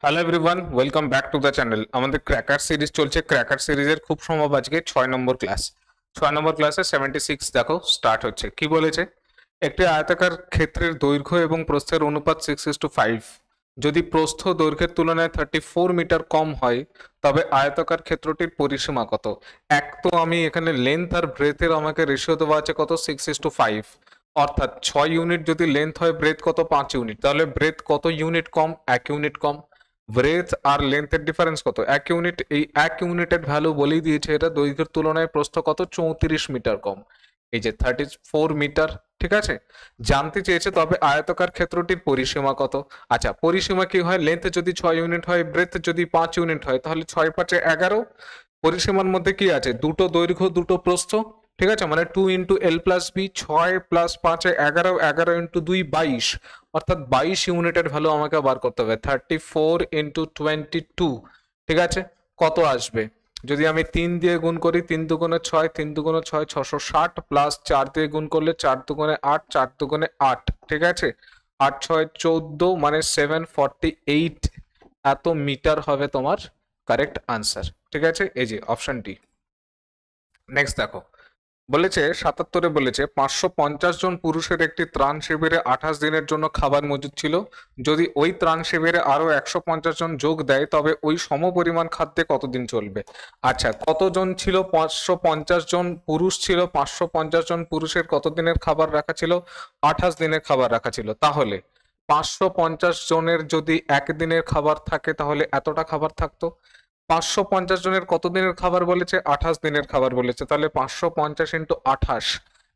Hello everyone, welcome back to the channel. আমাদের cracker series চলছে। Cracker সিরিজের খুব সম্ভব আজকে 6 নম্বর ক্লাস। 6 নম্বর ক্লাসে 76 দেখো স্টার্ট হচ্ছে। কি বলেছে? একটি আয়তাকার ক্ষেত্রের দৈর্ঘ্য এবং প্রস্থের অনুপাত 6:5। যদি প্রস্থ দৈর্ঘ্যের তুলনায় 34 মিটার কম হয় তবে আয়তাকার ক্ষেত্রটির পরিসীমা কত? এক তো আমি এখানে লেন্থ আর ব্রেথের আমাকে রেশিও দেওয়া আছে কত, 6:5। অর্থাৎ 6 ইউনিট যদি লেন্থ হয়, ব্রেথ কত, 5 ইউনিট। তাহলে ব্রেথ কত ইউনিট কম? 1 ইউনিট কম। ব্রেথ আর লেন্থের ডিফারেন্স কত? 1 ইউনিট। এই 1 ইউনিটের ভ্যালু বলেই দিয়েছে, এটা দৈর্ঘ্যের তুলনায় প্রস্থ কত, 34 মিটার কম। এই যে 34 মিটার। ঠিক আছে, জানতে চেয়েছে তবে আয়তাকার ক্ষেত্রটির পরিসীমা কত। আচ্ছা, পরিসীমা কি হয়? লেন্থ যদি 6 ইউনিট হয়, ব্রেথ যদি 5 ইউনিট হয়, তাহলে 6×5 = 11। পরিসীমার মধ্যে কি আছে? দুটো দৈর্ঘ্য দুটো প্রস্থ। ঠিক আছে, মানে 2 × L+B, 6 + 5 = 11, 11 × 2 22। অর্থাৎ 22 ইউনিটের ভ্যালু আমাকে বার করতে হবে। 34 × 22। ঠিক আছে, কত আসবে? যদি আমি 3 দিয়ে গুণ করি, 3 দুগুণে 6, 3 দুগুণে 6, 660, প্লাস 4 দিয়ে গুণ করলে 4 দুগুণে 8, 4 দুগুণে 8। ঠিক আছে, 8 6 14, মানে 748 এত মিটার হবে তোমার কারেক্ট আনসার। ঠিক আছে, এই যে অপশন ডি। নেক্সট দেখো, বলেছে 77-এ বলেছে 550 জন পুরুষের একটি ত্রাণ শিবিরে 28 দিনের জন্য খাবার মজুদ ছিল। যদি ওই ত্রাণ শিবিরে আরো 150 জন যোগ দেয় তবে ওই সমপরিমাণ খাদ্যে কতদিন চলবে? আচ্ছা, কতজন ছিল? 550 জন পুরুষ ছিল। 550 জন পুরুষের কত দিনের খাবার রাখা ছিল? 28 দিনের খাবার রাখা ছিল। তাহলে 550 জনের যদি একদিনের খাবার থাকে তাহলে এতটা খাবার থাকতো। 550 জনের কত দিনের খাবার বলেছে? 28 দিনের খাবার বলেছে। তাহলে 550 × 28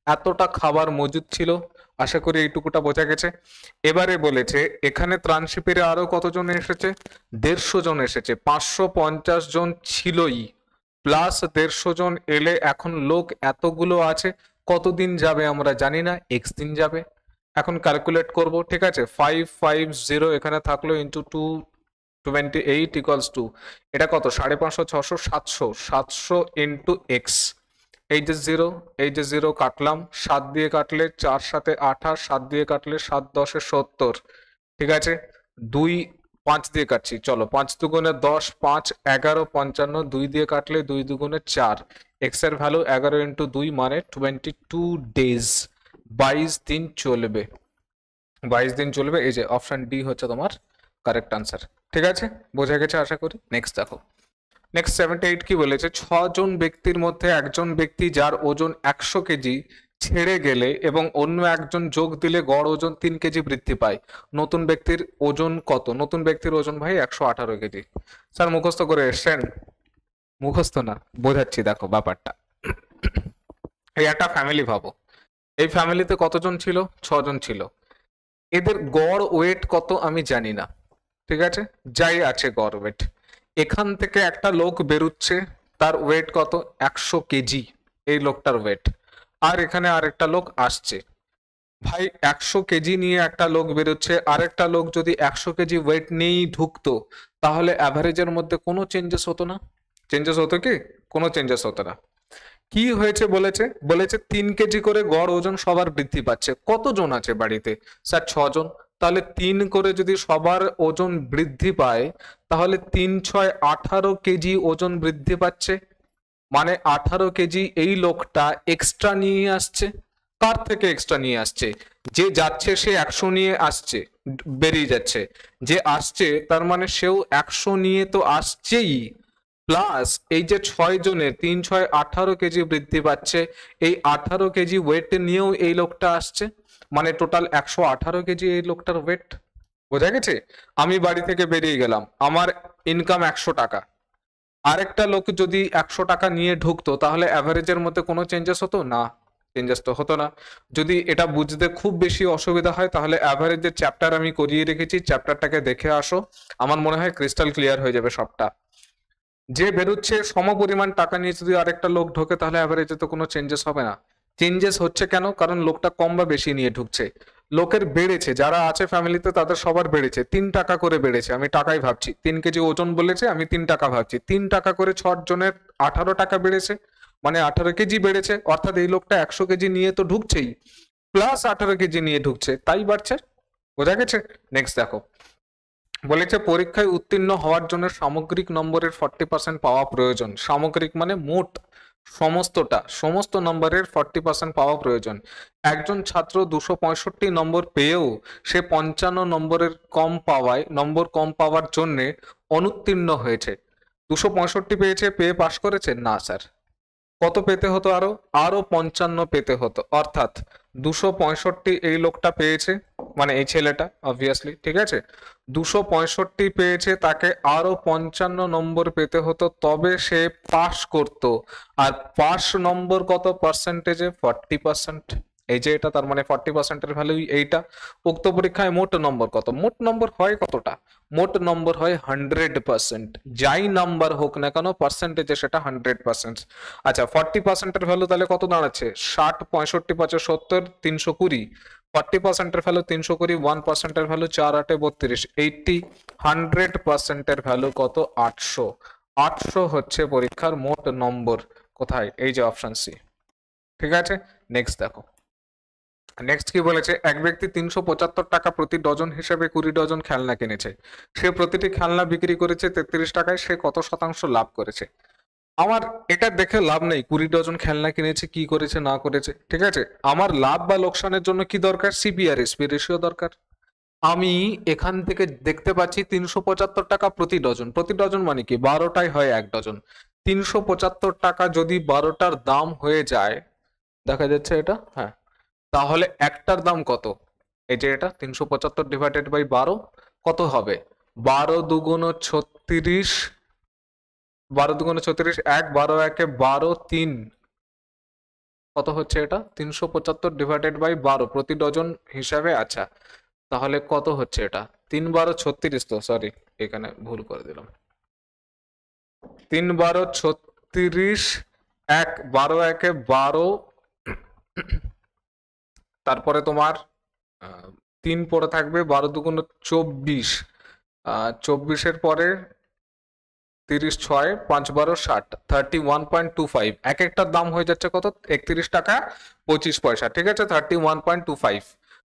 এতটা খাবার মজুদ ছিল। আশা করি এইটুকুটা বোঝা গেছে। এবারে বলেছে এখানে ত্রাণ শিবিরে আরো কতজন এসেছে? 150 জন এসেছে। 550 জন ছিলই, প্লাস 150 জন এলে এখন লোক এতগুলো আছে, কতদিন যাবে আমরা জানি না, এক্স দিন যাবে। এখন ক্যালকুলেট করব। ঠিক আছে, 550 এখানে থাকলো ইন্টু 228 = এটা কত? 550, 600, 700। 700 × x। এই যে জিরো, এই যে জিরো কাটলাম, 7 দিয়ে কাটলে 4 7 28, 7 দিয়ে কাটলে 7 10 70। ঠিক আছে, 2 5 দিয়ে কাটছি, চলো 5 দুগুণে 10, 5 11 55, 2 দিয়ে কাটলে 2 দুগুণে 4। x এর ভ্যালু 11 × 2 মানে 22 ডেজ। 22 দিন চলবে। 22 দিন চলবে। এই যে অপশন ডি হচ্ছে তোমার কারেক্ট আনসার। ঠিক আছে, বোঝা গেছে আশা করি। নেক্সট দেখো, নেক্সট 78 কি বলেছে? 6 জন ব্যক্তির মধ্যে একজন ব্যক্তি যার ওজন 100 কেজি ছেড়ে গেলে এবং অন্য একজন যোগ দিলে গড় ওজন 3 কেজি বৃদ্ধি পায়। নতুন ব্যক্তির ওজন কত? নতুন ব্যক্তির ওজন ভাই 118 কেজি। স্যার মুখস্থ করে এসছেন? মুখস্থ না, বোঝাচ্ছি দেখো ব্যাপারটা। এই একটা ফ্যামিলি ভাবো, এই ফ্যামিলিতে কতজন ছিল? 6 জন ছিল। এদের গড় ওয়েট কত আমি জানি না। ঠিক আছে, যাই আছে গড় ওয়েট, এখান থেকে একটা লোক বেরুচ্ছে, তার ওয়েট কত? 100 কেজি এই লোকটার ওয়েট। আর এখানে আরেকটা লোক আসছে। ভাই 100 কেজি নিয়ে একটা লোক বেরোচ্ছে, আরেকটা লোক যদি 100 কেজি ওয়েট নিয়েই ঢুকতো তাহলে অ্যাভারেজের মধ্যে কোনো চেঞ্জেস হতো না। চেঞ্জেস হতো কি? কোনো চেঞ্জেস হতো না। কি হয়েছে বলেছে? বলেছে 3 কেজি করে গড় ওজন সবার বৃদ্ধি পাচ্ছে। কতজন আছে বাড়িতে? স্যার 6 জন। তাহলে 3 করে যদি সবার ওজন বৃদ্ধি পায় তাহলে 3 6 18 কেজি ওজন বৃদ্ধি পাচ্ছে। মানে 18 কেজি এই লোকটা এক্সট্রা নিয়ে আসছে। কার থেকে এক্সট্রা নিয়ে আসছে? যে যাচ্ছে সে 100 নিয়ে আসছে, বেরিয়ে যাচ্ছে। যে আসছে তার মানে সেও 100 নিয়ে তো আসছেই, প্লাস এই যে 6 জনের 3 6 18 কেজি বৃদ্ধি পাচ্ছে, এই 18 কেজি ওয়েট নিয়েও এই লোকটা আসছে। মানে টোটাল 118 কেজি এই লোকটার ওয়েট। বোঝা গেছে? আমি বাড়ি থেকে বেরিয়ে গেলাম, আমার ইনকাম 100 টাকা। আরেকটা লোক যদি 100 টাকা নিয়ে ঢুকতো তাহলে অ্যাভারেজের মধ্যে কোনো চেঞ্জেস হতো না? চেঞ্জেস তো হতো না। যদি এটা বুঝতে খুব বেশি অসুবিধা হয় তাহলে অ্যাভারেজের চ্যাপ্টার আমি করিয়ে রেখেছি, চ্যাপ্টারটাকে দেখে আসো। আমার মনে হয় ক্রিস্টাল ক্লিয়ার হয়ে যাবে সবটা। যে বেরোচ্ছে সমপরিমাণ টাকা নিয়ে যদি আরেকটা লোক ঢোকে তাহলে অ্যাভারেজে তো কোনো চেঞ্জেস হবে না। চেঞ্জেস হচ্ছে কেন? কারণ লোকটা কম বা বেশি নিয়ে ঢুকছে। লোকের বেড়েছে, যারা আছে ফ্যামিলিতে তাদের সবার বেড়েছে, 3 টাকা করে বেড়েছে। আমি টাকাই ভাবছি, 3 কেজি ওজন বলেছে, আমি 3 টাকা ভাবছি। 3 টাকা করে 6 জনের 18 টাকা বেড়েছে, মানে 18 কেজি বেড়েছে। অর্থাৎ এই লোকটা 100 কেজি নিয়ে তো ঢুকছেই, প্লাস 18 কেজি নিয়ে ঢুকছে, তাই বাড়ছে। বোঝা গেছে? নেক্সট দেখো, বলেছে পরীক্ষায় উত্তীর্ণ হওয়ার জন্য সামগ্রিক নম্বরের 40% পাওয়া প্রয়োজন। সামগ্রিক মানে মোট সমস্ত নম্বরের 40% পাওয়া প্রয়োজন। একজন ছাত্র 265 নম্বর পেয়েও সে 55 নম্বর কম পাওয়ার জন্য অনুত্তীর্ণ হয়েছে। 265 পেয়েছে, পেয়ে পাশ করেছে না স্যার, কত পেতে হতো? আরো 55 পেতে হতো। অর্থাৎ 265 এই লোকটা পেয়েছে, মানে এই ছেলেটা অবভিয়াসলি, ঠিক আছে, 265 পেয়েছে, তাকে আরো 55 নম্বর পেতে হতো, তবে সে পাশ করত। আর পাস নম্বর কত পার্সেন্টেজে? 40%। এই যে এটা, তার মানে 40%-এর ভ্যালু এইটা। উক্ত পরীক্ষায় মোট নম্বর কত? মোট নম্বর হয় কতটা? মোট নম্বর হয় 100%। যাই নাম্বার হোক না কেন, পার্সেন্টেজে সেটা 100%। আচ্ছা, 40%-এর ভ্যালু তাহলে কত দাঁড়াচ্ছে? 60, 65, 5, 70, 320। 40%-এর ভ্যালু 320, 1%-এর ভ্যালু 4, 8, 32, 80। 100%-এর ভ্যালু কত? 800। 800 হচ্ছে পরীক্ষার মোট নম্বর। কোথায়? এই যে অপশন সি। ঠিক আছে, নেক্সট দেখো। নেক্সট কি বলেছে? এক ব্যক্তি 375 টাকা প্রতি ডজন হিসেবে 20 ডজন খেলনা কিনেছে। সে প্রতিটি খেলনা বিক্রি করেছে 33 টাকায়। সে কত শতাংশ লাভ করেছে? আমার এটা দেখে লাভ নেই 20 ডজন খেলনা কিনেছে কি করেছে না করেছে, ঠিক আছে। আমার লাভ বা লোকসানের জন্য কি দরকার? সিপি আর এসপি রেশিও দরকার। আমি এখান থেকে দেখতে পাচ্ছি 375 টাকা প্রতি ডজন। প্রতি ডজন মানে কি? 12টাই হয় 1 ডজন। 375 টাকা যদি 12টার দাম হয়ে যায়, দেখা যাচ্ছে এটা, হ্যাঁ, তাহলে একটার দাম কত? এই যে এটা 375 ডিভাইডেড বাই 12 কত হবে? 12 দুগুণ 36, 12 দুগুণ 36, 1, 12 একে 12, 3, কত হচ্ছে এটা? 375 ডিভাইডেড বাই 12 প্রতি ডজন হিসাবে। আচ্ছা, তাহলে কত হচ্ছে এটা? 3 12 36, তো সরি এখানে ভুল করে দিলাম। 3 12 36, 1, 12 একে 12, তারপরে তোমার 3 পরে থাকবে, 12 দুগুণ 24, 24-এর পরে 30, 6, 5 12 60, 31.25। এক একটার দাম হয়ে যাচ্ছে কত? 31 টাকা 25 পয়সা, ঠিক আছে, 31.25।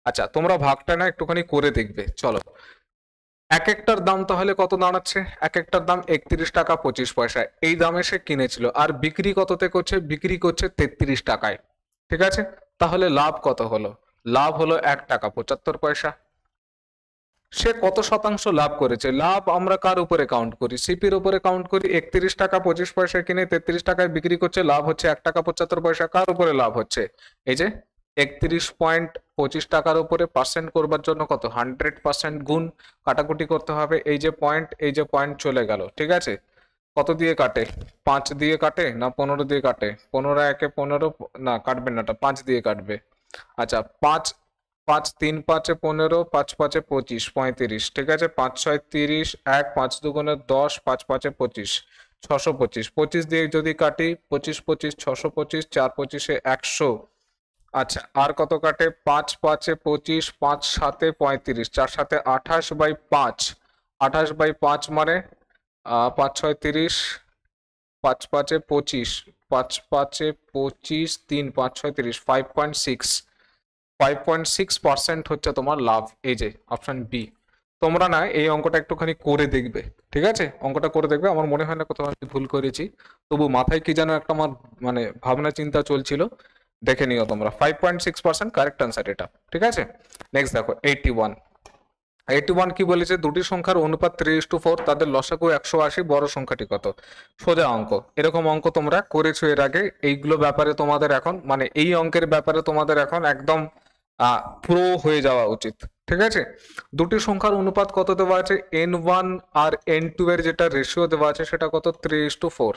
আচ্ছা, তোমরা ভাগটা না একটুখানি করে দেখবে, চলো। এক একটার দাম তাহলে কত দাঁড়াচ্ছে? এক একটার দাম 31 টাকা 25 পয়সা। এই দামে সে কিনেছিল, আর বিক্রি কততে করছে? বিক্রি করছে 33 টাকায়, ঠিক আছে। তাহলে লাভ কত হলো? লাভ হলো 1 টাকা 75 পয়সা। সে কত শতাংশ লাভ করেছে? লাভ আমরা কার উপরে কাউন্ট করি? সিপির উপরে কাউন্ট করি। 31 টাকা 25 পয়সা কিনে 33 টাকায় বিক্রি করছে, লাভ হচ্ছে 1 টাকা 75 পয়সা। কার উপরে লাভ হচ্ছে? এই যে 31.25 টাকার উপরে। পার্সেন্ট করবার জন্য কত? 100% গুণ, কাটাকুটি করতে হবে। এই যে পয়েন্ট, এই যে পয়েন্ট চলে গেল, ঠিক আছে। কত দিয়ে কাটে? 5 দিয়ে কাটে না 15 দিয়ে কাটে? 15 একে 15, না কাটবে না, 5 দিয়ে কাটবে। আচ্ছা, 5, 5 3 5 15, 5 5 25, 35, ঠিক আছে। 5 6 30, 1 5 দুগুণে 10, 5 5 25, 625। 25 দিয়ে যদি কাটি, 25 25 625, 4 25 100। আচ্ছা, আর কত কাটে? 5 5 25, 5 7 35, 4 7 28/5। 28/5 মানে 5 6 30, 5 5 25, 5 5 25, 3 5 6 30, 5.6। 5.6% হচ্ছে তোমার লাভ। এই যে অপশন বি। তোমরা না এই অঙ্কটা একটুখানি করে দেখবে, ঠিক আছে, অঙ্কটা করে দেখবে। আমার মনে হয় না কোথাও আমি ভুল করেছি, তবু মাথায় কি যেন একটা আমার মানে ভাবনা চিন্তা চলছিল, দেখে নিও তোমরা। 5.6% কারেক্ট আনসার এটা, ঠিক আছে। নেক্সট দেখো 81। 81 কি বলেছে? দুটি সংখ্যার অনুপাত 3:4, তাদের লসাগু 180, বড় সংখ্যাটি কত? সোজা অঙ্ক। এরকম অঙ্ক তোমরা করেছো এর আগে। এইগুলো ব্যাপারে তোমাদের এখন মানে এই অঙ্কের ব্যাপারে তোমাদের এখন একদম প্রো হয়ে যাওয়া উচিত, ঠিক আছে। দুটি সংখ্যার অনুপাত কত দেওয়া আছে? n1 আর n2 এর যেটা রেশিও দেওয়া আছে সেটা কত? 3:4।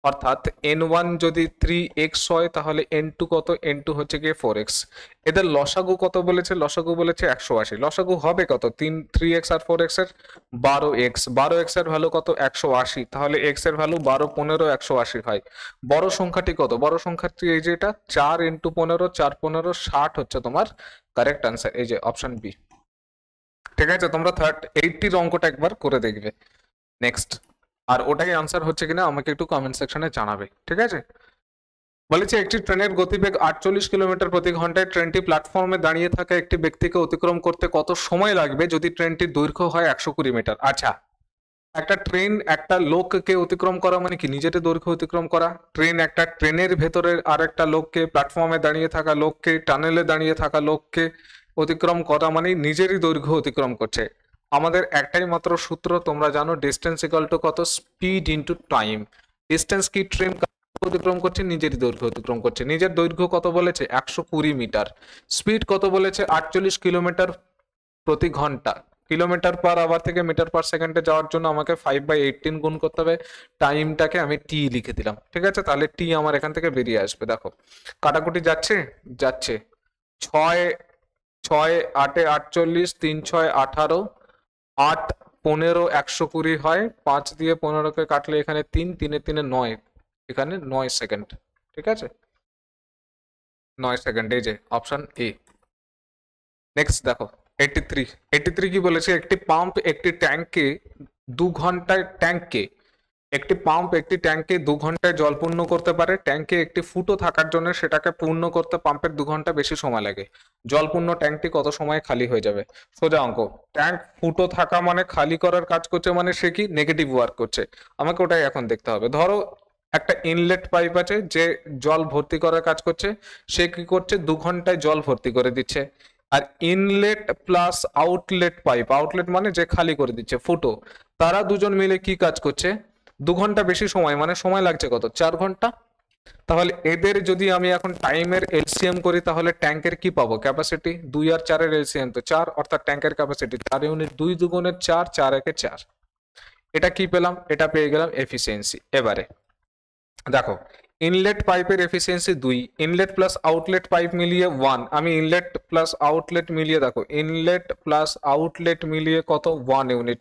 অর্থাৎ n1 যদি 3x হয় তাহলে n2 কত? n2 হচ্ছে গিয়ে 4x। এদের লসাগু কত বলেছে? লসাগু বলেছে 180। লসাগু হবে কত? 3x আর 4x এর 12x। 12x এর ভ্যালু কত? 180। তাহলে x এর ভ্যালু 12 15 180 হয়। বড় সংখ্যাটি কত? বড় সংখ্যাটি এই যে এটা 4 × 15, 4 15 60 হচ্ছে তোমার কারেক্ট আনসার। এই যে অপশন বি, ঠিক আছে। তোমরা 80 অঙ্কটা একবার করে দেখবে। নেক্সট, আর ওটাই আনসার হচ্ছে কিনা আমাকে একটু কমেন্ট সেকশনে জানাবে, ঠিক আছে। বলেছে একটি ট্রেনের গতিবেগ 48 কিলোমিটার প্রতি ঘন্টায়, ট্রেনটি প্ল্যাটফর্মে দাঁড়িয়ে থাকা একটি ব্যক্তিকে অতিক্রম করতে কত সময় লাগবে যদি ট্রেনটির দৈর্ঘ্য হয় 120 মিটার? আচ্ছা, একটা ট্রেন একটা লোককে অতিক্রম করা মানে কি নিজের দৈর্ঘ্য অতিক্রম করা। ট্রেন একটা ট্রেনের ভেতরে আর একটা লোককে, প্ল্যাটফর্মে দাঁড়িয়ে থাকা লোককে, টানেলে দাঁড়িয়ে থাকা লোককে অতিক্রম করা মানে নিজেরই দৈর্ঘ্য অতিক্রম করছে। আমাদের একটাই মাত্র সূত্র তোমরা জানো, ডিস্টেন্স ইকুয়াল টু কত, স্পিড ইনটু টাইম। ডিস্টেন্স কি, ট্রেন অতিক্রম করছে নিজেরই দৈর্ঘ্য অতিক্রম করছে, নিজের দৈর্ঘ্য কত বলেছে 120 মিটার, স্পিড কত বলেছে 48 কিলোমিটার প্রতি ঘন্টা। কিলোমিটার পার আওয়ার থেকে মিটার পার সেকেন্ডে যাওয়ার জন্য আমাকে 5/18 গুণ করতে হবে। টাইমটাকে আমি টি লিখে দিলাম, ঠিক আছে? তাহলে টি আমার এখান থেকে বেরিয়ে আসবে। দেখো কাটাকুটি যাচ্ছে, যাচ্ছে। 6 6 8 48, 3 6 18, 8 15 120 হয়, 5 দিয়ে 15কে কাটলে এখানে 3, 3 3 9, এখানে 9 সেকেন্ড, ঠিক আছে? 9 সেকেন্ড, এই যে অপশন এ। নেক্সট দেখো 83। 83 কি বলেছে, একটি পাম্প একটি ট্যাঙ্কে 2 ঘন্টায় একটি পাম্প একটি ট্যাঙ্কে 2 ঘন্টায় জল পূর্ণ করতে পারে। ট্যাঙ্কে একটি ফুটো থাকার জন্য সেটাকে পূর্ণ করতে পাম্পের 2 ঘন্টা বেশি সময় লাগে। জল পূর্ণ ট্যাঙ্কটি কত সময়ে খালি হয়ে যাবে? সোজা অঙ্ক। ট্যাঙ্ক ফুটো থাকা মানে খালি করার কাজ করছে, মানে সে কি নেগেটিভ ওয়ার্ক করছে। আমাকে ওটাই এখন দেখতে হবে। ধরো একটা ইনলেট পাইপ আছে যে জল ভর্তি করার কাজ করছে, সে কি করছে 2 ঘন্টায় জল ভর্তি করে দিচ্ছে। আর inlet plus outlet pipe, outlet মানে যে খালি করে দিচ্ছে, ফুটো, তারা দুজন মিলে কি কাজ করছে 2 ঘন্টা বেশি সময়, মানে সময় লাগছে কত 4 ঘন্টা। তাহলে এদের যদি আমি এখন টাইমের এলসিএম করি তাহলে ট্যাঙ্কের কি পাবো, ক্যাপাসিটি। 2 আর 4 এর এলসিএম তো 4, অর্থাৎ ট্যাঙ্কের ক্যাপাসিটি 4 ইউনিট। 2 দুগুণে 4, 4 একে 4। এটা কি পেলাম, এটা পেয়ে গেলাম এফিসিয়েন্সি। এবারে দেখো ইনলেট পাইপের efficiency 2, inlet plus outlet pipe মিলিয়ে 1। আমি ইনলেট প্লাস আউটলেট মিলিয়ে দেখো, ইনলেট প্লাস আউটলেট মিলিয়ে কত 1 ইউনিট।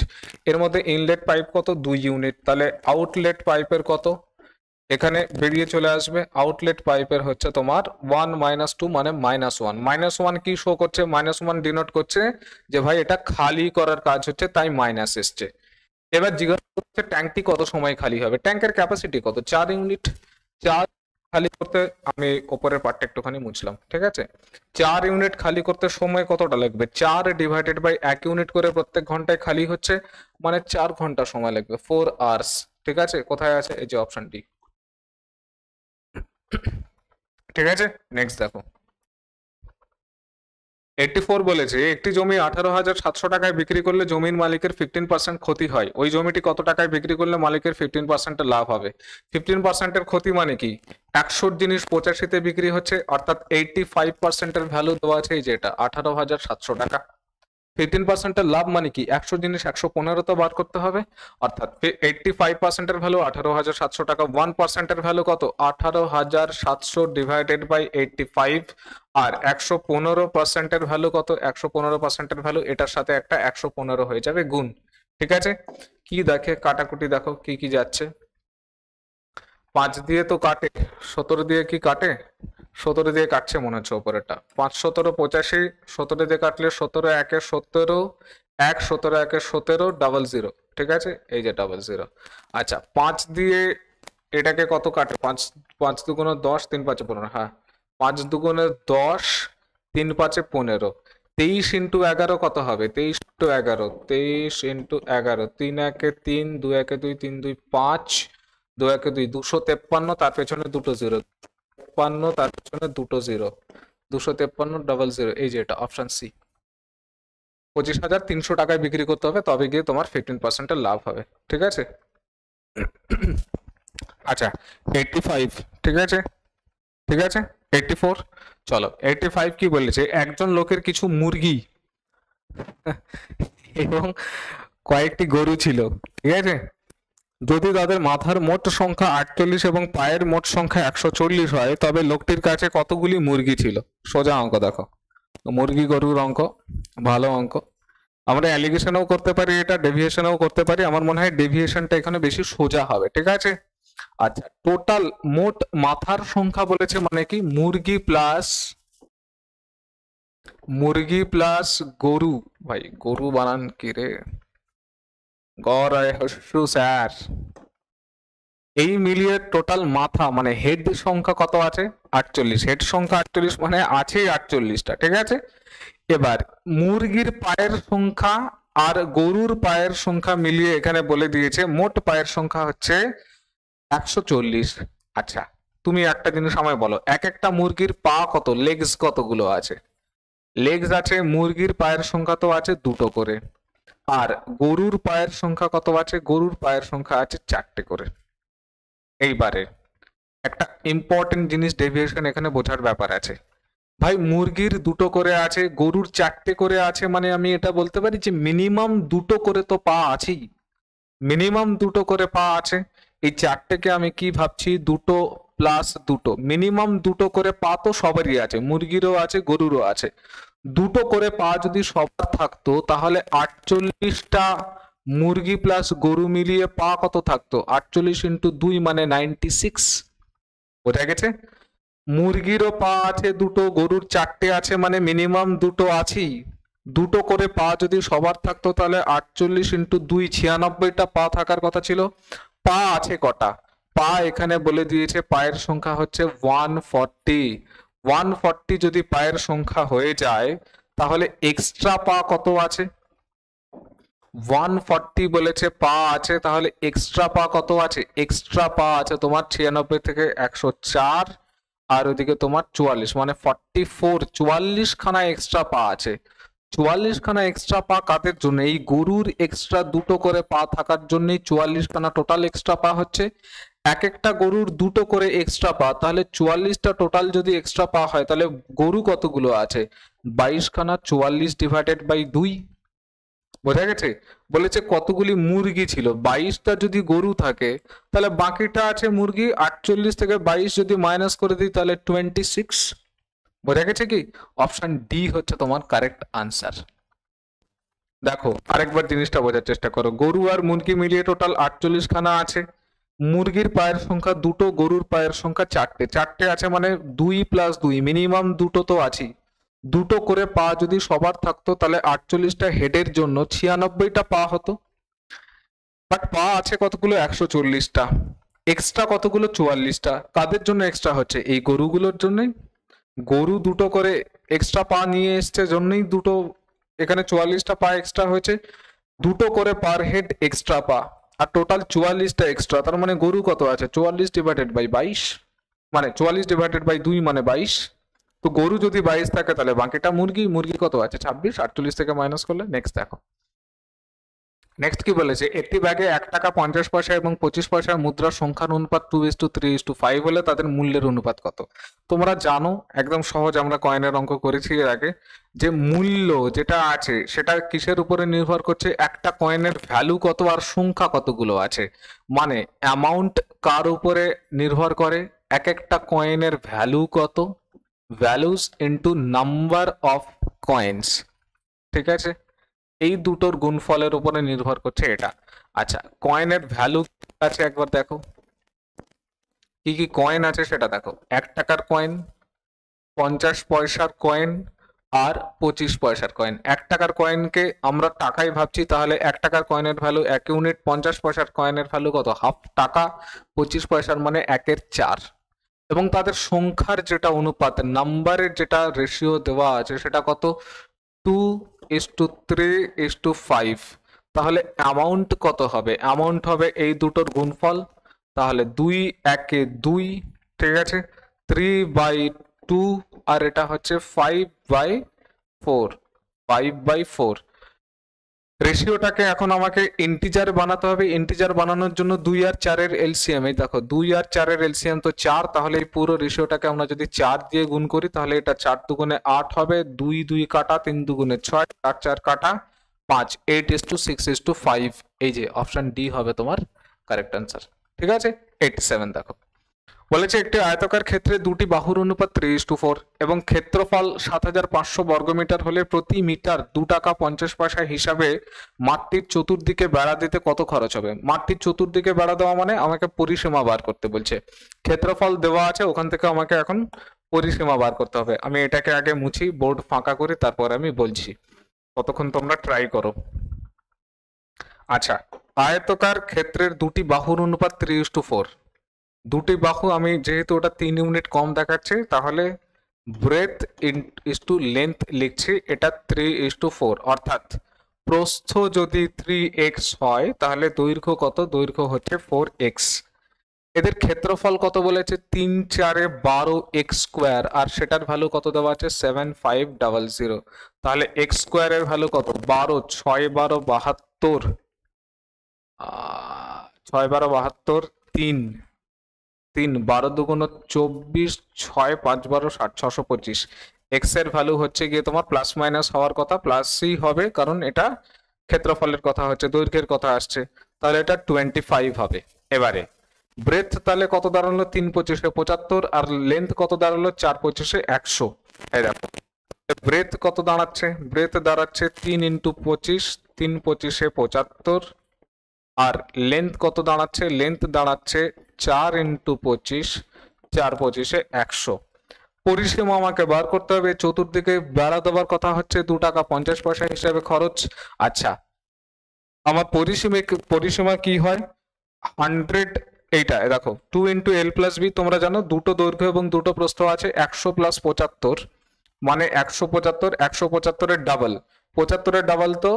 এর মধ্যে ইনলেট পাইপ কত 2 ইউনিট, তাহলে আউটলেট পাইপের কত এখানে বেরিয়ে চলে আসবে। আউটলেট পাইপের হচ্ছে তোমার 1 - 2 মানে -1। -1 কি শো করছে, -1 ডিনোট করছে যে ভাই এটা খালি করার কাজ হচ্ছে, তাই মাইনাস এসছে। এবার জিজ্ঞাসা করছে ট্যাঙ্কটি কত সময় খালি হবে, ট্যাঙ্কের ক্যাপাসিটি কত 4 ইউনিট। 4 খালি করতে, আমি উপরের পার্টটা একটুখানি মুছলাম, ঠিক আছে? 4 ইউনিট খালি করতে সময় কতটা লাগবে, 4 ডিভাইডেড বাই 1 ইউনিট করে প্রত্যেক ঘন্টায় খালি হচ্ছে, মানে 4 ঘন্টা সময় লাগবে, 4 আওয়ার্স। ঠিক আছে, কোথায় আছে, এই যে অপশন ডি। ঠিক আছে, নেক্সট দেখো 84 বলেছে একটি জমি 18,700 টাকায় বিক্রি করলে জমির মালিকের 15% ক্ষতি হয়, ওই জমিটি কত টাকায় বিক্রি করলে মালিকের 15% লাভ হবে? 15% ক্ষতি মানে কি, 100 জিনিস 85-তে বিক্রি হচ্ছে, অর্থাৎ 85% ভ্যালু দেওয়া আছে, এই যে এটা 18,700 টাকা। 15% লাভ মানে কি, 100 জিনিস 115 তো বার করতে হবে, অর্থাৎ 85% ভ্যালু 18,700 টাকা। 1% ভ্যালু কত, 18,700 ডিভাইডেড বাই 85। আর 115% ভ্যালু কত, 115% ভ্যালু এটার সাথে একটা 115 হয়ে যাবে গুণ। ঠিক আছে, কি দেখে কাটাকুটি দেখো কি কি যাচ্ছে। 5 দিয়ে তো কাটে, 17 দিয়ে কি কাটে, 17 দিয়ে কাটছে মনে হচ্ছে ওপরেটা। 5 17 85, 17 দিয়ে কাটলে 17 একে 17, 1 17 একে 17, ডাবল জিরো। ঠিক আছে, এই যে ডাবল জিরো। আচ্ছা 5 দিয়ে এটাকে কত কাটে, 5 5 দুগুণে 10, 3 5 15, হ্যাঁ 5 দুগুণে 10, 3 5 15। 23 ইন্টু 11 কত হবে, 23 ইন্টু 11, 23 ইন্টু 11, 3 একে 3, 2 একে 2, 3 2 5, 2 একে 2, 253, তার পেছনে দুটো জিরো, 53 তার পেছনে দুটো জিরো, 253 ডাবল জিরো, এই যে এটা অপশন সি। 25,300 টাকায় বিক্রি করতে হবে, তবে গিয়ে তোমার 15% লাভ হবে। ঠিক আছে, আচ্ছা 85, ঠিক আছে, ঠিক আছে 84। চলো 85 কি বলেছে, একজন লোকের কিছু মুরগি এবং কয়েকটি গরু ছিল, ঠিক আছে? যদি তাদের মাথার মোট সংখ্যা 48 এবং পায়ের মোট সংখ্যা 140 হয়, তবে লোকটির কাছে কতগুলি মুরগি ছিল? সোজা অঙ্ক দেখো, মুরগি গরুর অঙ্ক, ভালো অঙ্ক। আমরা অ্যালিগেশনও করতে পারি, এটা ডেভিয়েশনও করতে পারি। আমার মনে হয় ডেভিয়েশনটা এখানে বেশি সোজা হবে। ঠিক আছে, আচ্ছা টোটাল মোট মাথার সংখ্যা বলেছে মানে কি, মুরগি প্লাস গরু। ভাই গরু বানান কি রে, গড় হস্যু স্যার, এই মিলিয়ে টোটাল মাথা মানে হেড সংখ্যা কত আছে? 48। হেড সংখ্যা 48 মানে আছে 48টা, ঠিক আছে। এবার মুরগির পায়ের সংখ্যা আর গরুর পায়ের সংখ্যা মিলিয়ে এখানে বলে দিয়েছে মোট পায়ের সংখ্যা হচ্ছে 140। আচ্ছা, তুমি একটা জিনিস আমায় বলো, এক একটা মুরগির পা কত, লেগস কতগুলো আছে? লেগস আছে মুরগির পায়ের সংখ্যা তো আছে দুটো করে, আর গরুর পায়ের সংখ্যা কত আছে? গরুর পায়ের সংখ্যা আছে 4টে করে। এইবারে একটা ইম্পর্টেন্ট জিনিস, ডেভিয়েশন এখানে বোঝার ব্যাপার আছে। ভাই মুরগির দুটো করে আছে, গরুর 4টে করে আছে, মানে আমি এটা বলতে পারি যে মিনিমাম দুটো করে তো পা আছেই, মিনিমাম দুটো করে পা আছে। এই 4টেকে আমি কি ভাবছি, দুটো প্লাস দুটো, মিনিমাম দুটো করে পা তো সবারই আছে, মুরগিরও আছে গরুরও আছে। দুটো করে পা যদি সবার থাকতো তাহলে 48টা মুরগি প্লাস গরু মিলিয়ে পা কত থাকতো? 48 ইন্টু 2 মানে 96। বোঝা গেছে? মুরগিরও পা আছে দুটো, গরুর 4টে আছে, মানে মিনিমাম দুটো আছেই। দুটো করে পা যদি সবার থাকতো তাহলে 48 ইন্টু 2 96টা পা থাকার কথা ছিল। পা আছে কটা? পা এখানে বলে দিয়েছে পায়ের সংখ্যা হচ্ছে 140। 140 যদি পায়ের সংখ্যা হয়ে যায় তাহলে এক্সট্রা পা কত আছে? 140 বলেছে পা আছে, তাহলে এক্সট্রা পা কত আছে? এক্সট্রা পা আছে তোমার 96 থেকে 104, আর ওইদিকে তোমার 44 মানে 44, 44 খানা এক্সট্রা পা আছে। 44 খানা এক্সট্রা পা কাদের জন্য? এই গরুর এক্সট্রা দুটো করে পা থাকার জন্যই 44 খানা টোটাল এক্সট্রা পা হচ্ছে। এক একটা গরুর দুটো করে এক্সট্রা পা, তাহলে 44টা টোটাল যদি এক্সট্রা পা হয় তাহলে গরু কতগুলো আছে? 22 খানা। 44 ডিভাইডেড বাই 2। বোঝা গেছে? বলেছে কতগুলি মুরগি ছিল, 22টা যদি গরু থাকে তাহলে বাকিটা আছে মুরগি। 48 থেকে 22 যদি মাইনাস করে দিই তাহলে 26। বোঝা গেছে কি? অপশন ডি হচ্ছে তোমার কারেক্ট আনসার। দেখো আরেকবার জিনিসটা বোঝার চেষ্টা করো, গরু আর মুরগি মিলিয়ে টোটাল 48 খানা আছে। মুরগির পায়ের সংখ্যা দুটো, গরুর পায়ের সংখ্যা 4টে। 4টে আছে মানে 2 প্লাস 2, মিনিমাম দুটো তো আছেই। দুটো করে পা যদি সবার থাকতো তাহলে 48টা হেডের জন্য 96টা পা হতো। বাট পা আছে কতগুলো? 140টা। এক্সট্রা কতগুলো? 44টা। কাদের জন্য এক্সট্রা হচ্ছে? এই গরুগুলোর জন্যই। গরু দুটো করে এক্সট্রা পা নিয়ে এসছে জন্যই দুটো এখানে 44টা পা এক্সট্রা হয়েছে। দুটো করে পার হেড এক্সট্রা পা, আর টোটাল 44টা এক্সট্রা। তার মানে গরু কত আছে? 44 ডিভাইডেড বাই 22, মানে 44 ডিভাইডেড বাই 2 মানে 22। তো গরু যদি 22 থাকে তাহলে বাকিটা মুরগি, মুরগি কত আছে? 26। 48 থেকে মাইনাস করলে। নেক্সট দেখো, নেক্সট কি বলেছে, একটি ব্যাগে 1 টাকা 50 পয়সা এবং 25 পয়সার মুদ্রার সংখ্যার অনুপাত 2:3:5 হলে তাদের মূল্যের অনুপাত কত? তোমরা জানো একদম সহজ, আমরা কয়েনের অঙ্ক করেছি এর আগে, যে মূল্য যেটা আছে সেটা কিসের উপরে নির্ভর করছে? একটা কয়েনের ভ্যালু কত আর সংখ্যা কতগুলো আছে। মানে অ্যামাউন্ট কার উপরে নির্ভর করে? এক একটা কয়েনের ভ্যালু কত, values into number of coins, ঠিক আছে? এই দুটোর গুণফলের উপরে নির্ভর করছে এটা। আচ্ছা, কয়েনের ভ্যালু আছে একবার দেখো, কি কি কয়েন আছে সেটা দেখো। 1 টাকার কয়েন, 50 পয়সার কয়েন, আর 25 পয়সার কয়েন। 1 টাকার কয়েনকে আমরা টাকায় ভাবছি, তাহলে 1 টাকার কয়েনের ভ্যালু 1 ইউনিট। 50 পয়সার কয়েনের ভ্যালু কত? হাফ টাকা। 25 পয়সার মানে 1/4। এবং তাদের সংখ্যার যেটা অনুপাত, নাম্বারের যেটা রেশিও দেওয়া আছে সেটা কত? 2:3:5। তাহলে অ্যামাউন্ট কত হবে? অ্যামাউন্ট হবে এই দুটোর গুণফল, তাহলে 2 1 2, ঠিক আছে, 3/2, আর এটা হচ্ছে 5/4, 5/4। রেশিওটাকে এখন আমাকে ইন্টিজার বানাতে হবে। ইন্টিজার বানানোর জন্য 2 আর 4-এর এলসিএম, এই দেখো 2 আর 4-এর এলসিএম তো 4, তাহলে এই পুরো রেশিওটাকে আমরা যদি 4 দিয়ে গুণ করি তাহলে এটা 4 দুগুণে 8 হবে, 2 2 কাটা, 3 দুগুণে 6, 4 4 কাটা 5, 8:6:5। এই যে অপশন ডি হবে তোমার কারেক্ট আনসার, ঠিক আছে। 87 দেখো, বলেছে একটি আয়তাকার ক্ষেত্রে দুটি বাহুর অনুপাত 3:4 এবং ক্ষেত্রফল 7500 বর্গমিটার হলে প্রতি মিটার 2 টাকা 50 পয়সা হিসাবে মাঠটির চতুর্দিকে বেড়া দিতে কত খরচ হবে? মাঠটির চতুর্দিকে বেড়া দেওয়া মানে আমাকে পরিসীমা বার করতে বলছে। ক্ষেত্রফল দেওয়া আছে, ওখান থেকে আমাকে এখন পরিসীমা বার করতে হবে। আমি এটাকে আগে মুছি, বোর্ড ফাঁকা করি, তারপর আমি বলছি, ততক্ষণ তোমরা ট্রাই করো। আচ্ছা, আয়তকার ক্ষেত্রের দুটি বাহুর অনুপাত 3:4। দুটি বাহু আমি যেহেতু ওটা 3 ইউনিট কম দেখাচ্ছে, তাহলে ব্রেথ ইস টু লেন্থ লিখছি, এটা 3:4, অর্থাৎ প্রস্থ যদি 3x হয় তাহলে দৈর্ঘ্য কত? দৈর্ঘ্য হচ্ছে 4x। এদের ক্ষেত্রফল কত বলেছে? 3 4 12 এক্স স্কোয়ার, আর সেটার ভ্যালু কত দেওয়া আছে? 7500। তাহলে এক্স স্কোয়ারের ভ্যালু কত? 12, 6 12 72, 6 12 72, 3 3 12 দুগুণ 24, 6 5 12 60, 625। এক্স এর ভ্যালু হচ্ছে গিয়ে তোমার প্লাস মাইনাস হওয়ার কথা, প্লাসই হবে, কারণ এটা ক্ষেত্রফলের কথা হচ্ছে, দৈর্ঘ্যের কথা আসছে, তাহলে এটা 25 হবে। এবারে ব্রেথ তাহলে কত দাঁড়ালো? 3 25 75, আর লেন্থ কত দাঁড়ালো? 4 25 100। এই দেখো ব্রেথ কত দাঁড়াচ্ছে? ব্রেথ দাঁড়াচ্ছে 3 × 25, 3 25 75, আর লেন্থ কত দাঁড়াচ্ছে? লেন্থ দাঁড়াচ্ছে 4 × 25, 4 25 100। পরিসীমা আমাকে বার করতে হবে, চতুর্দিকে বেড়া দেওয়ার কথা হচ্ছে 2 টাকা 50 পয়সা হিসাবে খরচ। আচ্ছা, আমার পরিসীমা কি হয়? 100, এইটা দেখো 2 × l + b, তোমরা জানো দুটো দৈর্ঘ্য এবং দুটো প্রস্থ আছে, 100 + 75 মানে 175, 175 এর ডাবল, 75 এর ডাবল তো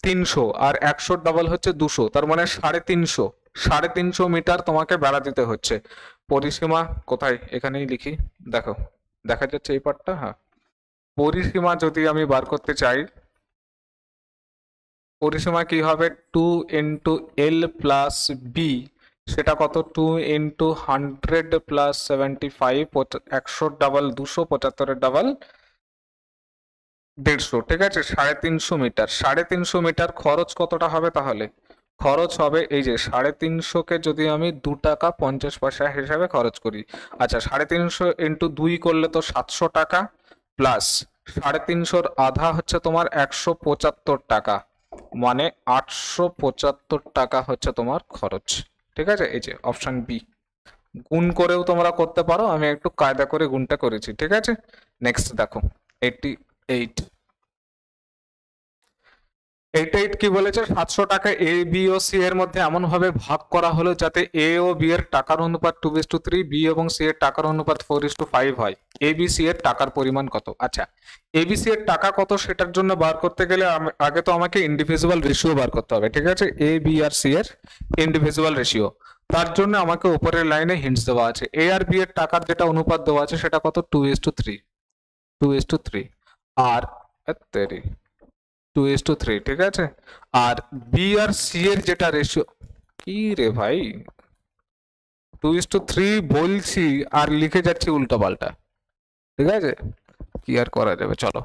300, আর 100 ডাবল হচ্ছে 200, তার মানে 350, 350 মিটার তোমাকে বেড়া দিতে হচ্ছে। পরিসীমা কোথায়? এখানেই লিখি, দেখো দেখা যাচ্ছে এই পার্টটা। হ্যাঁ, পরিসীমা যদি আমি বার করতে চাই, পরিসীমা কি হবে? 2 × l + b, সেটা কত? 2 × 100 + 75, 100 ডাবল 200, 75 এর ডাবল 150, ঠিক আছে? 350 মিটার। 350 মিটার খরচ কতটা হবে তাহলে? খরচ হবে এই যে 350কে যদি আমি 2 টাকা 50 পয়সা হিসাবে খরচ করি, আচ্ছা 350 × 2 করলে তো 700 টাকা, প্লাস 350-র আধা হচ্ছে তোমার 175 টাকা, মানে 875 টাকা হচ্ছে তোমার খরচ, ঠিক আছে? এই যে অপশন বি। গুণ করেও তোমরা করতে পারো, আমি একটু কায়দা করে গুণটা করেছি, ঠিক আছে? নেক্সট দেখো 88। 88 কি বলেছে? 700 টাকা এ বি ও সি এর মধ্যে এমন ভাবে ভাগ করা হলো যাতে এ ও বি এর টাকার অনুপাত 2:3, বি এবং সি এর টাকার অনুপাত 4:5 হয়। এ বি সি এর টাকার পরিমাণ কত? আচ্ছা, এ বি সি এর টাকা কত সেটার জন্য বার করতে গেলে আগে তো আমাকে ইন্ডিভিজুয়াল রেশিও বার করতে হবে, ঠিক আছে? এ বি আর সি এর ইন্ডিভিজুয়াল রেশিও, তার জন্য আমাকে উপরের লাইনে হিন্টস দেওয়া আছে। এ আর বি এর টাকার যেটা অনুপাত দেওয়া আছে সেটা কত? 2:3, 2:3, আর 2:3, ঠিক আছে? আর বি আর সি এর যেটা রেশিও, কি রে ভাই 2:3 বলছি আর লিখে যাচ্ছি উল্টো পাল্টা, ঠিক আছে? কি আর করা যাবে, চলো।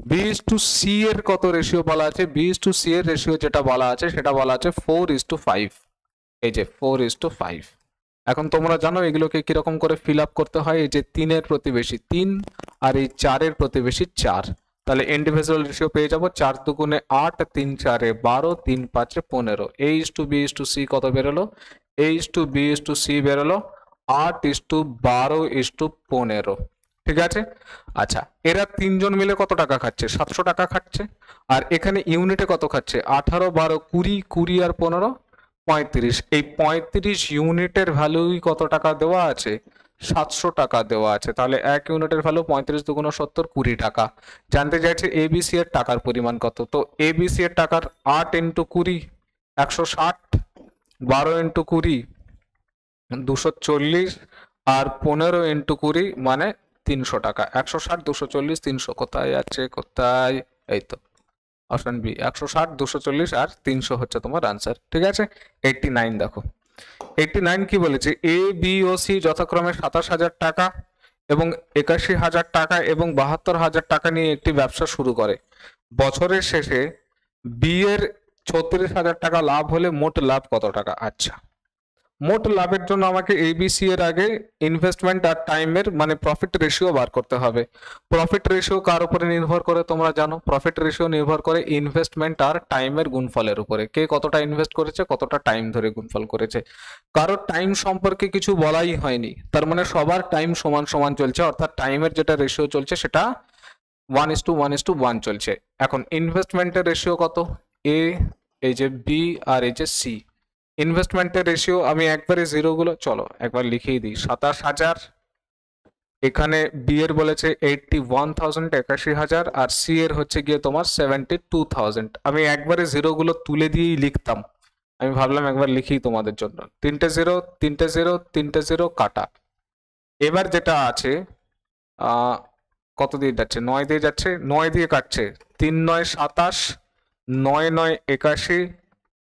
B/C এর কত রেশিও বলা আছে? B/C এর রেশিও যেটা বলা আছে সেটা বলা আছে 4:5, এই যে 4:5। এখন তোমরা জানো এগুলোকে কিরকম করে ফিল আপ করতে হয়। এই যে 3-এর প্রতিবেশী 3 আর এই 4-এর প্রতিবেশী 4, তাহলে ইন্ডিভিজুয়াল রেশিও পেয়ে যাবো 4 দুগুণে 8, 3 4 12, 3 5 15। A/B/C কত বেরোলো? A/B/C বেরোলো 8:12:15, ঠিক আছে? আচ্ছা, এরা তিনজন মিলে কত টাকা খাচ্ছে? 700 টাকা খাচ্ছে। আর এখানে ইউনিটে কত খাচ্ছে? 18 12 20, 20 আর 15 35। এই 35 ইউনিটের ভ্যালুই কত টাকা দেওয়া আছে? 700 টাকা দেওয়া আছে। তাহলে 1 ইউনিটের ভ্যালু 35 দুগুণ 70, 20 টাকা। জানতে চাইছে এবিসি এর টাকার পরিমাণ কত? তো এবিসি এর টাকার 8 × 20 160, 12 × 20 240, আর 15 × 20 মানে 300 টাকা। 160 240 300 কোথায় আছে? কোথায়? এই তো অপশন বি, 160 240 আর 300 হচ্ছে তোমার আনসার, ঠিক আছে? 89 দেখো, 89 কি বলেছে? এ বি ও সি যথাক্রমে 27,000 টাকা এবং 81,000 টাকা এবং 72,000 টাকা নিয়ে একটি ব্যবসা শুরু করে। বছরের শেষে বি এর 36,000 টাকা লাভ হলে মোট লাভ কত টাকা? আচ্ছা, মোট লাভের জন্য আমাকে এবিসি এর আগে ইনভেস্টমেন্ট আর টাইমের মানে প্রফিট রেশিও বার করতে হবে। প্রফিট রেশিও কার উপরে নির্ভর করে তোমরা জানো? প্রফিট রেশিও নির্ভর করে ইনভেস্টমেন্ট আর টাইমের গুণফলের উপরে। কে কতটা ইনভেস্ট করেছে, কতটা টাইম ধরে গুণফল করেছে। কারোর টাইম সম্পর্কে কিছু বলাই হয়নি, তার মানে সবার টাইম সমান সমান চলছে, অর্থাৎ টাইমের যেটা রেশিও চলছে সেটা 1:1:1 চলছে। এখন ইনভেস্টমেন্টের রেশিও কত? এ, এই যে বি আর এই যে সি। ইনভেস্টমেন্টের রেশিও আমি একবারে জিরো গুলো চলো একবার লিখেই দিই। 27,000, এখানে বি এর বলেছে 81,000 81,000, আর সি এর হচ্ছে গিয়ে তোমার 72,000। আমি একবারে জিরো গুলো তুলে দিয়েই লিখতাম, আমি ভাবলাম একবার লিখি তোমাদের জন্য। তিনটে জিরো তিনটে জিরো তিনটে জিরো কাটা। এবার যেটা আছে কত দিয়ে যাচ্ছে, 9 দিয়ে যাচ্ছে, 9 দিয়ে কাটছে, 3 9 27, 9 9 81,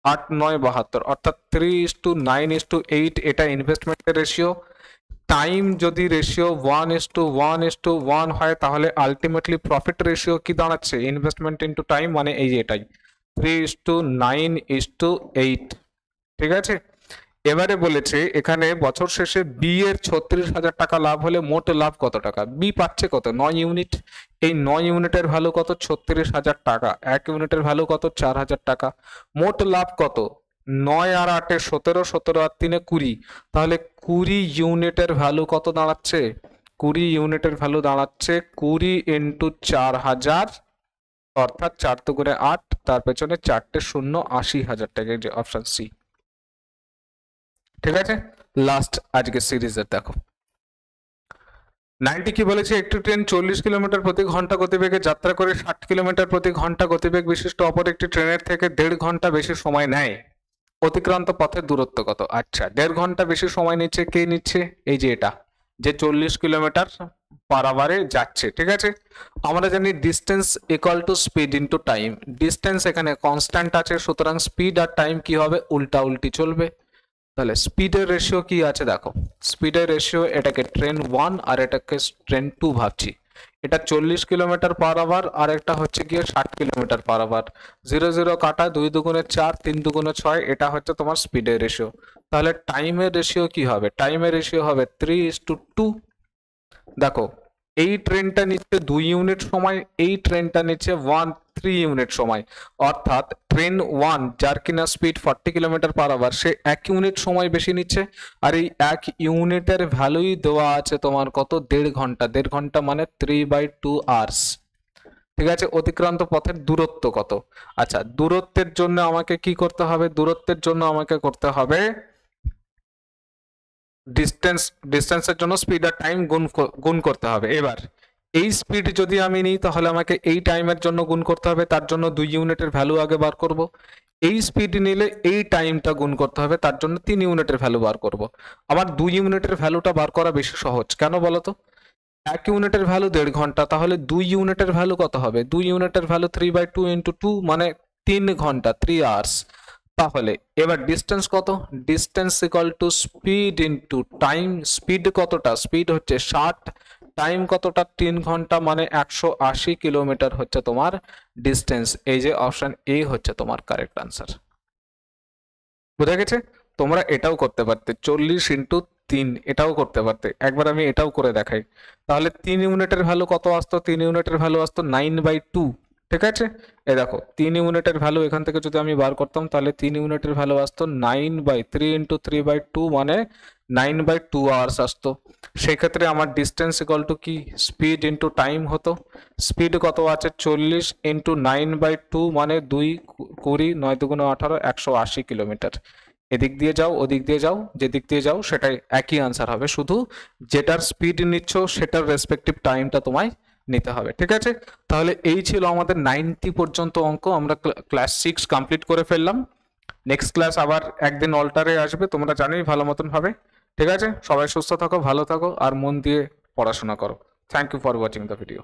8 9 72, অর্থাৎ 3:9:8 এটা ইনভেস্টমেন্টের রেশিও। টাইম যদি রেশিও 1:1:1 হয় তাহলে আলটিমেটলি প্রফিট রেশিও কি দাঁড়াচ্ছে, ইনভেস্টমেন্ট ইন্টু টাইম, মানে এই যে এটাই 3:9:8। ঠিক আছে, এবারে বলেছে এখানে বছর শেষে বি এর 36,000 টাকা লাভ হলে মোট লাভ কত টাকা। বি পাচ্ছে কত, 9 ইউনিট। এই 9 ইউনিটের ভ্যালু কত, 36,000 টাকা। 1 ইউনিটের ভ্যালু কত, 4,000 টাকা। মোট লাভ কত, 9 আর 8 17, 17 আর 3 20, তাহলে 20 ইউনিটের ভ্যালু কত দাঁড়াচ্ছে, 20 ইউনিটের ভ্যালু দাঁড়াচ্ছে 20 ইন্টু 4,000, অর্থাৎ 4 দুগুণে 8, তার পেছনে 4টে শূন্য, 80,000 টাকা, যে অপশন সি। ঠিক আছে, লাস্ট আজকে সিরিজের দেখো 90 কি বলেছে, একটি ট্রেন 40 কিলোমিটার প্রতি ঘন্টা গতিবেগে যাত্রা করে 60 কিলোমিটার প্রতি ঘন্টা গতিবেগ বিশিষ্ট অপর একটি ট্রেনের থেকে 1.5 ঘন্টা বেশি সময় নেয়। অতিক্রান্ত পথের দূরত্ব কত। আচ্ছা, 1.5 ঘন্টা বেশি সময় নিচ্ছে, কে নিচ্ছে, এই যে এটা, যে 40 কিলোমিটার পার আওয়ারে যাচ্ছে। ঠিক আছে, আমরা জানি distance equal to speed into time. Distance এখানে কনস্ট্যান্ট আছে, সুতরাং স্পিড আর টাইম কি হবে, উল্টা উল্টি চলবে। তাহলে স্পিডের রেশিও কি আছে দেখো, স্পিডের রেশিও, এটাকে ট্রেন 1 আর এটাকে ট্রেন 2 ভাবছি। এটা 40 কিলোমিটার পার আওয়ার, আর একটা হচ্ছে গিয়ে 60 কিলোমিটার পার আওয়ার। 0 0 কাটা, 2 দুগুণে 4, 3 দুগুণে 6, এটা হচ্ছে তোমার স্পিডের রেশিও। তাহলে টাইমের রেশিও কি হবে, টাইমের রেশিও হবে 3:2। দেখো, এই ট্রেনটা নিচ্ছে 2 ইউনিট সময়, এই ট্রেনটা নিচ্ছে 3 ইউনিট সময়, অর্থাৎ ট্রেন 1 যার কিনা স্পিড 40 কিলোমিটার পার আওয়ার, সে 1 ইউনিট সময় বেশি নিচ্ছে। আর এই 1 ইউনিটের ভ্যালুই দেওয়া আছে তোমার কত, 1.5 ঘন্টা। 1.5 ঘন্টা মানে 3/2 আওয়ার্স। ঠিক আছে, অতিক্রান্ত পথের দূরত্ব কত। আচ্ছা, দূরত্বের জন্য আমাকে কি করতে হবে, দূরত্বের জন্য আমাকে করতে হবে ডিস্টেন্সের জন্য স্পিড আর টাইম গুণ করতে হবে। এবার এই স্পিড যদি আমি নিই তাহলে আমাকে এই টাইমের জন্য গুণ করতে হবে, তার জন্য 2 ইউনিটের ভ্যালু আগে বার করব। এই স্পিড নিলে এই টাইমটা গুণ করতে হবে, তার জন্য 3 ইউনিটের ভ্যালু বার করব। আমার 2 ইউনিটের ভ্যালুটা বার করা বেশি সহজ, কেন বলতো, 1 ইউনিটের ভ্যালু 1.5 ঘন্টা, তাহলে 2 ইউনিটের ভ্যালু কত হবে, 2 ইউনিটের ভ্যালু 3/2 ইন্টু 2 মানে 3 ঘন্টা, 3 আওয়ার্স। তাহলে এবার ডিস্টেন্স কত, distance equal to speed into time. Speed কতটা, স্পিড হচ্ছে 60, টাইম কতটা, 3 ঘন্টা, মানে 180 কিলোমিটার হচ্ছে তোমার ডিস্টেন্স। এই যে অপশন এ হচ্ছে তোমার কারেক্ট আনসার। বুঝা গেছে, তোমরা এটাও করতে পারতে, 40 ইন্টু 3 এটাও করতে পারতে। একবার আমি এটাও করে দেখাই, তাহলে 3 ইউনিটের ভ্যালু কত আসতো, 3 ইউনিটের ভ্যালু আসতো 9/2। ঠিক আছে, এই দেখো 3 ইউনিটের ভ্যালু এখান থেকে যদি আমি বার করতাম তাহলে 3 ইউনিটের ভ্যালু আসতো 9/3 ইন্টু 3/2 মানে 9/2 আওয়ার্স আসতো। সেক্ষেত্রে আমার ডিস্টেন্স ইকুয়াল টু কি, স্পিড ইন্টু টাইম হতো। স্পিড কত আছে, 40 ইন্টু 9/2 মানে 2 20, 9 দুগুণে 18, 180 কিলোমিটার। এদিক দিয়ে যাও ওদিক দিয়ে যাও, যেদিক দিয়ে যাও সেটাই একই আনসার হবে, শুধু যেটার স্পিড নিচ্ছ সেটার রেসপেক্টিভ টাইমটা তোমায় নিতে হবে। ঠিক আছে, তাহলে এই ছিল আমাদের 90 পর্যন্ত অঙ্ক, আমরা ক্লাস 6 কমপ্লিট করে ফেললাম। নেক্সট ক্লাস আবার একদিন অল্টারে আসবে, তোমরা জানোই ভালো মতন ভাবে। ঠিক আছে, সবাই সুস্থ থাকো, ভালো থাকো, আর মন দিয়ে পড়াশোনা করো। Thank you for watching the video.